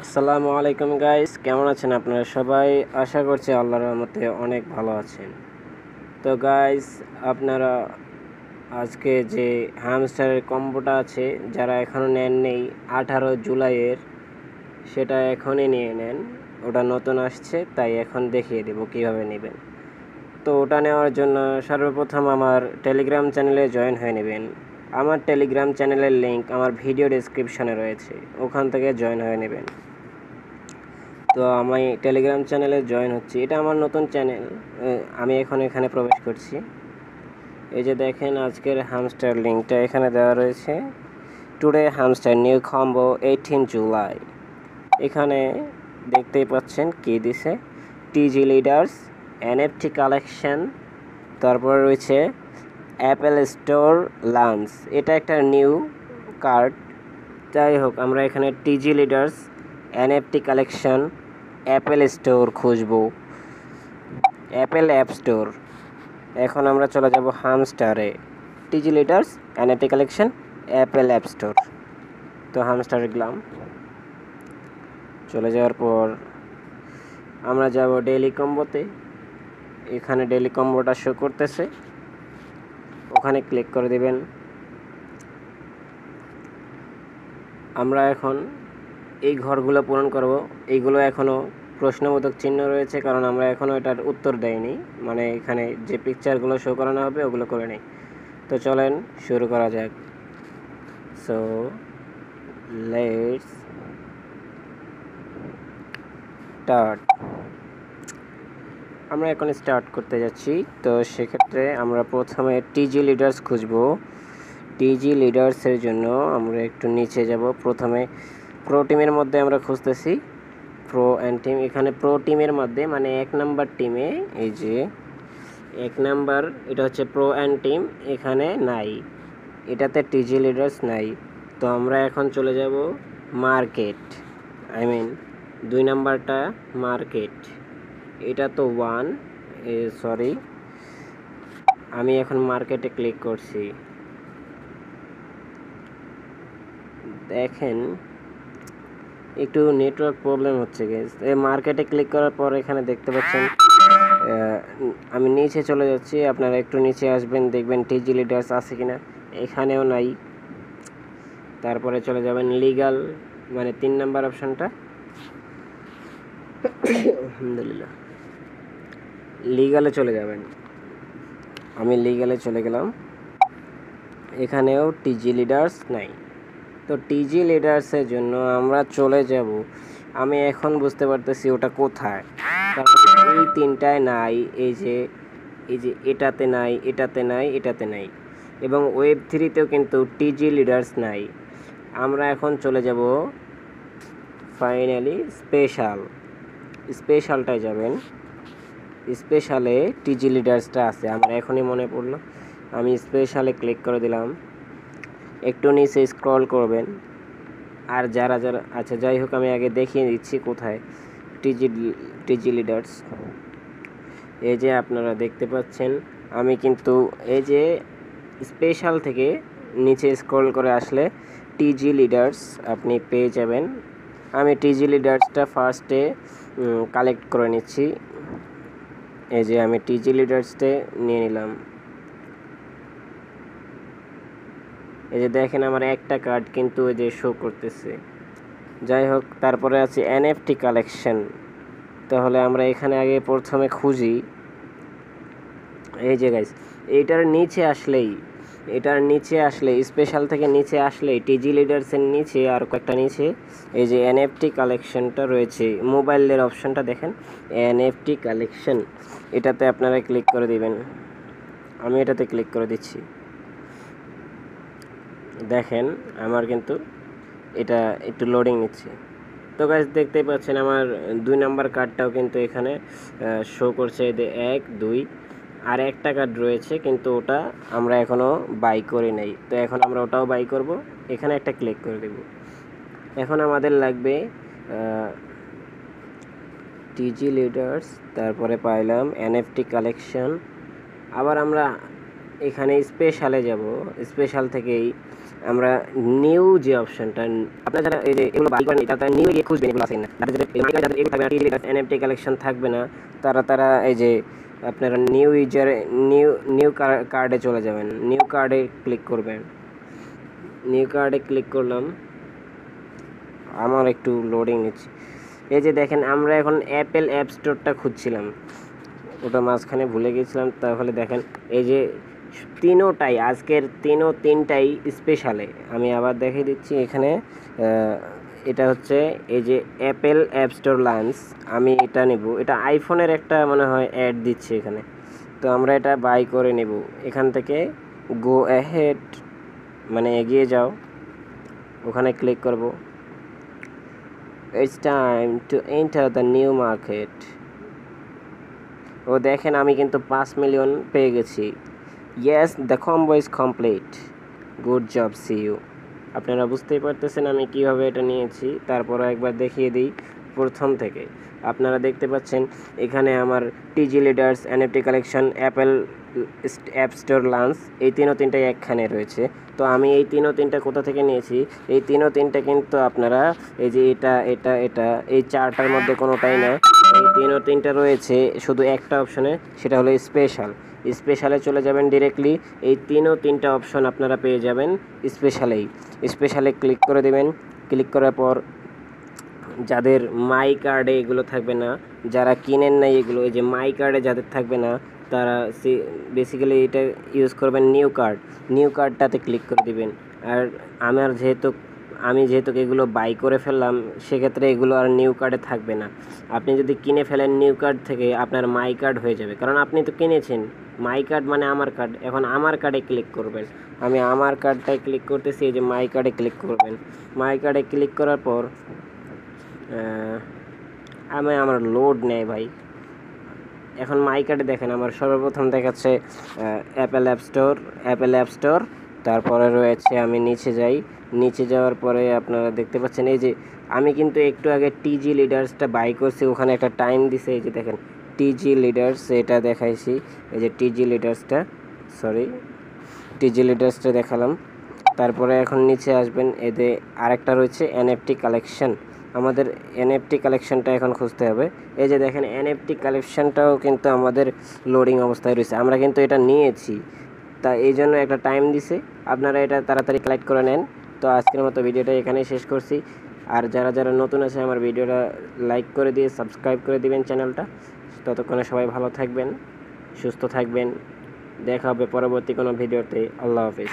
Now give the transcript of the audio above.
আসসালামু আলাইকুম গাইস, কেমন আছেন আপনারা সবাই? আশা করছি আল্লাহর রহমতে অনেক ভালো আছেন। তো গাইস, আপনারা আজকে যে হ্যামস্টারের কম্বোটা আছে, যারা এখনও নেন নেই 18 জুলাইয়ের, সেটা এখনই নিয়ে নেন। ওটা নতুন আসছে, তাই এখন দেখিয়ে দেব কীভাবে নেবেন। তো ওটা নেওয়ার জন্য সর্বপ্রথম আমার টেলিগ্রাম চ্যানেলে জয়েন হয়ে নেবেন। আমার টেলিগ্রাম চ্যানেলের লিঙ্ক আমার ভিডিও ডেসক্রিপশনে রয়েছে, ওখান থেকে জয়েন হয়ে নেবেন। তো আমি টেলিগ্রাম চ্যানেলে জয়েন হচ্ছি, এটা আমার নতুন চ্যানেল। আমি এখন এখানে প্রবেশ করছি। এই যে দেখেন, আজকের হামস্টার লিঙ্কটা এখানে দেওয়া রয়েছে। Today hamster new combo 18 July. এখানে দেখতেই পাচ্ছেন কি দিছে, টিজি লিডার্স, এনএফটি কালেকশন, তারপর রয়েছে অ্যাপেল স্টোর লাঞ্চ। এটা একটা নিউ কার্ড। যাই হোক, আমরা এখানে TG leaders, NFT collection, Apple store খুঁজবো, অ্যাপেল অ্যাপ স্টোর। এখন আমরা চলে যাব হামস্টারে, TG leaders, NFT collection, Apple app store. তো হামস্টারে গেলাম। চলে যাওয়ার পর আমরা যাব ডেইলি কম্বোতে। এখানে ডেইলি কম্বোটা শো করতেছে, ওখানে ক্লিক করে দেবেন। আমরা এখন এই ঘরগুলো পূরণ করব। এইগুলো এখনও প্রশ্নবোধক চিহ্ন রয়েছে, কারণ আমরা এখনও এটার উত্তর দেইনি, মানে এখানে যে পিকচারগুলো শো করানো হবে ওগুলো করে নেই। তো চলেন শুরু করা যাক। So let's start. আমরা এখন স্টার্ট করতে যাচ্ছি। তো সেক্ষেত্রে আমরা প্রথমে টিজি লিডার্স খুঁজব। টিজি লিডার্সের জন্য আমরা একটু নিচে যাব। প্রথমে প্রো টিমের মধ্যে আমরা খুঁজতেছি প্রো অ্যান্ড টিম। এখানে প্রো টিমের মধ্যে মানে 1 নাম্বার টিমে, এই যে 1 নাম্বার, এটা হচ্ছে প্রো অ্যান্ড টিম, এখানে নাই, এটাতে টিজি লিডার্স নাই। তো আমরা এখন চলে যাব মার্কেট, আই মিন 2 নাম্বারটা মার্কেট। এটা তো 1, সরি, আমি এখন মার্কেটে ক্লিক করছি। দেখেন একটু নেটওয়ার্ক প্রবলেম হচ্ছে গাইস। এই মার্কেটে ক্লিক করার পর এখানে দেখতে পাচ্ছেন আমি নিচে চলে যাচ্ছি। আপনারা একটু নিচে আসবেন, দেখবেন টিজি লিডার্স আছে কিনা, এখানেও নাই। তারপরে চলে যাবেন লিগাল, মানে 3 নাম্বার অপশনটা, আলহামদুলিল্লাহ, লিগালে চলে যাবেন। আমি লিগালে চলে গেলাম, এখানেও টিজি লিডার্স নাই। তো টিজি লিডার্সের জন্য আমরা চলে যাব, আমি এখন বুঝতে পারতেছি ওটা কোথায়, কারণ এই 3টায় নাই। এই যে এটাতে নাই, এটাতে নাই, এটাতে নাই, এবং ওয়েব 3তেও কিন্তু টিজি লিডার্স নাই। আমরা এখন চলে যাব ফাইনালি স্পেশালটায় যাবেন। স্পেশালে টিজি লিডার্সটা আছে, আমার এখনই মনে পড়লো। আমি স্পেশালে ক্লিক করে দিলাম। একটু নিচে স্ক্রল করবেন, আর যারা যারা, আচ্ছা যাই হোক, আমি আগে দেখিয়ে দিচ্ছি কোথায় টিজি লিডার্স। এই যে আপনারা দেখতে পাচ্ছেন, আমি কিন্তু এই যে স্পেশাল থেকে নিচে স্ক্রল করে আসলে টিজি লিডার্স আপনি পেয়ে যাবেন। আমি টিজি লিডার্সটা ফার্স্টে কালেক্ট করে নিচ্ছি। এই যে আমি টিজি লিডার্সটে নিয়ে নিলাম। এই যে দেখেন, আমার একটা কার্ড কিন্তু ওই যে শো করতেছে। যাই হোক, তারপরে আছে এনএফটি কালেকশন। তাহলে আমরা এখানে আগে প্রথমে খুঁজি। এই যে গাইস, এটার নিচে আসলেই স্পেশাল থেকে নিচে আসলেই টিজি লিডার্সের নিচে আর কয়েকটা নিচে এই যে এনএফটি কালেকশনটা রয়েছে, মোবাইলের অপশনটা দেখেন, এনএফটি কালেকশন, এটাতে আপনারা ক্লিক করে দিবেন। আমি এটাতে ক্লিক করে দিচ্ছি। দেখেন আমার কিন্তু এটা একটু লোডিং নিচ্ছে। তো গাইস, দেখতেই পাচ্ছেন আমার 2 নাম্বার কার্ডটাও কিন্তু এখানে শো করছে, 1 2, আর একটা কার্ড রয়েছে, কিন্তু ওটা আমরা এখনও বাই করি নাই। তো এখন আমরা ওটাও বাই করব। এখানে একটা ক্লিক করে দেব। এখন আমাদের লাগবে টিজি লিডার্স, তারপরে পাইলাম এনএফটি কালেকশন। আবার আমরা এখানে স্পেশালে যাব। স্পেশাল থেকেই আমরা নিউ যে অপশনটা, আপনারা যারা এই যে এগুলো বাই করেন তারা নিউ গিয়ে খুঁজবেন, এগুলো আছেন না, যাদের এগুলো থাকবে না, এনএফটি কালেকশন থাকবে না, তারা এই যে আপনারা নিউ ইউজার নিউ কার্ডে চলে যাবেন। নিউ কার্ডে ক্লিক করবেন। নিউ কার্ডে ক্লিক করলাম, আমার একটু লোডিং নিচ্ছে। এই যে দেখেন আমরা এখন অ্যাপেল অ্যাপ স্টোরটা খুঁজছিলাম, ওটা মাঝখানে ভুলে গেছিলাম। তাহলে দেখেন এই যে তিনটাই আজকের তিনটাই স্পেশালে। আমি আবার দেখিয়ে দিচ্ছি এখানে। এটা হচ্ছে এই যে অ্যাপেল অ্যাপ স্টোর লঞ্চ, আমি এটা নেব। এটা আইফোনের একটা মনে হয় অ্যাড দিচ্ছে এখানে, তো আমরা এটা বাই করে নেব। এখান থেকে গো অ্যাহেড মানে এগিয়ে যাও, ওখানে ক্লিক করব। It's time to enter the new market. ও দেখেন আমি কিন্তু 5 মিলিয়ন পেয়ে গেছি। Yes, the combo is complete, good job, see you. আপনারা বুঝতেই পারতেছেন আমি কিভাবে এটা নিয়েছি। তারপরে একবার দেখিয়ে দিই প্রথম থেকে। আপনারা দেখতে পাচ্ছেন এখানে আমার টিজি leaders, NFT collection, Apple app store launch, এই তিনটাই একখানে রয়েছে। তো আমি এই তিনটা কোথা থেকে নিয়েছি? এই তিনটা কিন্তু আপনারা এই যে এটা এই চারটার মধ্যে কোনোটাই না। এই তিনটা রয়েছে শুধু একটা অপশনে, সেটা হলো স্পেশালে চলে যাবেন ডিরেক্টলি। এই তিনটা অপশন আপনারা পেয়ে যাবেন স্পেশালে ক্লিক করে দেবেন। ক্লিক করার পর যাদের মাই কার্ডে এগুলো থাকবে না, যারা কিনেন নাই এগুলো, এই যে মাই কার্ডে যাদের থাকবে না, তারা বেসিক্যালি এটা ইউজ করবেন নিউ কার্ডটাতে ক্লিক করে দিবেন। আর আমি যেহেতু এগুলো বাই করে ফেললাম, সেক্ষেত্রে এগুলো আর নিউ কার্ডে থাকবে না। আপনি যদি কিনে ফেলেন নিউ কার্ড থেকে, আপনার মাই কার্ড হয়ে যাবে, কারণ আপনি তো কিনেছেন। মাই কার্ড মানে আমার কার্ড, এখন আমার কার্ডে ক্লিক করবেন। আমি আমার কার্ডটায় ক্লিক করতেছি, এই যে মাই কার্ডে ক্লিক করবেন। মাই কার্ডে ক্লিক করার পর আমার লোড নেয় ভাই। এখন মাই কার্ডে দেখেন আমার সর্বপ্রথম দেখাচ্ছে অ্যাপেল অ্যাপ স্টোর। তারপরে রয়েছে, আমি নিচে যাওয়ার পরে আপনারা দেখতে পাচ্ছেন এই যে আমি কিন্তু একটু আগে টিজি লিডার্সটা বাই করছি, ওখানে একটা টাইম দিছে। এই যে দেখেন টিজি লিডার্স, এটা দেখাইছি। এই যে টিজি লিডার্সটা দেখালাম। তারপরে এখন নিচে আসবেন, এতে আরেকটা রয়েছে এনএফটি কালেকশন। আমাদের এনএফটি কালেকশনটা এখন খুঁজতে হবে। এই যে দেখেন এনএফটি কালেকশনটাও কিন্তু আমাদের লোডিং অবস্থায় রয়েছে, আমরা কিন্তু এটা নিয়েছি, তা এই জন্য একটা টাইম দিছে। আপনারা এটা তাড়াতাড়ি কালেক্ট করে নেন। তো আজকের মতো ভিডিওটা এখানেই শেষ করছি। আর যারা নতুন আছে আমার ভিডিওটা লাইক করে দিয়ে সাবস্ক্রাইব করে দিবেন চ্যানেলটা। ততক্ষণে সবাই ভালো থাকবেন, সুস্থ থাকবেন। দেখা হবে পরবর্তী কোনো ভিডিওতে। আল্লাহ হাফেজ।